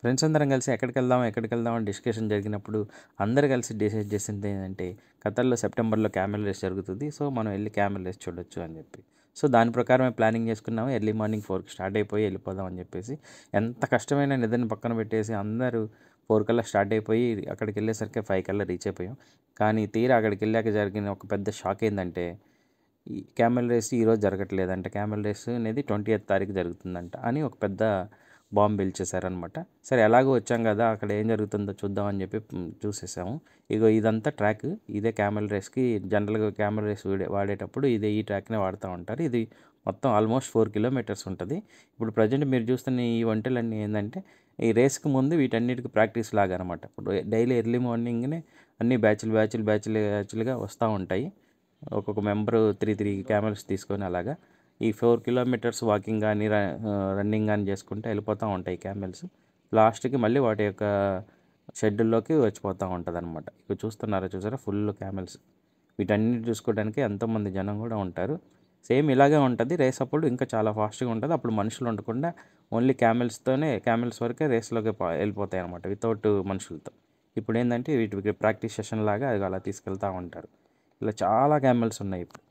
Friends అందరం కలిసి ఎక్కడికెళ్దాం అని డిస్కషన్ జరిగినప్పుడు అందరూ కలిసి డిసైడ్ చేసింది ఏంటంటే ఖతర్‌లో సెప్టెంబర్‌లో క్యామెల్ రేస్ జరుగుతుంది. సో, మనం ఎళ్లి క్యామెల్ రేస్ చూడొచ్చు అని చెప్పి. సో, దాని ప్రకారమే ప్లానింగ్ చేసుకున్నాము. ఎర్లీ మార్నింగ్ 4కి స్టార్ట్ అయిపోయి వెళ్ళిపోదాం అని చెప్పేసి. ఎంత కష్టమైన నిద్రని పక్కన పెట్టేసి అందరూ 4 కల్లా స్టార్ట్ అయిపోయి అక్కడికెళ్ళేసరికి 5 కల్లా రీచ్ అయిపోయాం. కానీ తీరా అక్కడికెళ్ళాక జరిగిన ఒక పెద్ద షాక్ ఏందంటే ఈ క్యామెల్ రేస్ ఈరోజు జరగట్లేదంట. క్యామెల్ రేస్ అనేది 20థ్ తారీఖు జరుగుతుందంట అని ఒక పెద్ద బాంబ్ పేల్చేశారనమాట. సరే ఎలాగో వచ్చాం కదా! అక్కడ ఏం జరుగుతుందో చూద్దాం అని చెప్పి చూసేసాము. ఇగో ఇదంతా ట్రాక్. ఇదే క్యామెల్ రేస్‌కి జనరల్‌గా క్యామెల్ రేస్ వాడేటప్పుడు ఈ ట్రాక్‌నే వాడుతా ఉంటారు. ఇది మొత్తం ఆల్మోస్ట్ 4 కిలోమీటర్స్ ఉంటది. ఇప్పుడు ప్రెజెంట్ మీరు చూస్తున్న ఈ ఒంటెలన్నీ ఏందంటే ఈ రేస్‌కి ముందు వీటన్నిటికి ప్రాక్టీస్ లాగా అనమాట. ఇప్పుడు డైలీ ఎర్లీ మార్నింగ్‌నే అన్ని బ్యాచ్‌లుగా వస్తా ఉంటాయి. ఒక్కొక్క మెంబరు 3 క్యామెల్స్ తీసుకొని అలాగా ఈ 4 కిలోమీటర్స్ వాకింగ్ కానీ రన్నింగ్ కానీ చేసుకుంటూ వెళ్ళిపోతూ ఉంటాయి క్యామెల్స్. లాస్ట్కి మళ్ళీ వాటి యొక్క షెడ్యూల్లోకి వచ్చిపోతూ ఉంటుంది అనమాట. ఇక చూసారా ఫుల్ క్యామెల్స్. వీటన్నిటి చూసుకోవడానికి ఎంతోమంది జనం కూడా ఉంటారు. సేమ్ ఇలాగే ఉంటుంది రేస్. అప్పుడు ఇంకా చాలా ఫాస్ట్గా ఉంటుంది. అప్పుడు మనుషులు ఉండకుండా ఓన్లీ క్యామెల్స్ వరకే రేస్లోకి వెళ్ళిపోతాయి అనమాట వితౌట్ మనుషులతో. ఇప్పుడు ఏంటంటే వీటికి ప్రాక్టీస్ సెషన్ లాగా అది అలా తీసుకెళ్తూ ఉంటారు. ఇలా చాలా క్యామెల్స్ ఉన్నాయి ఇప్పుడు.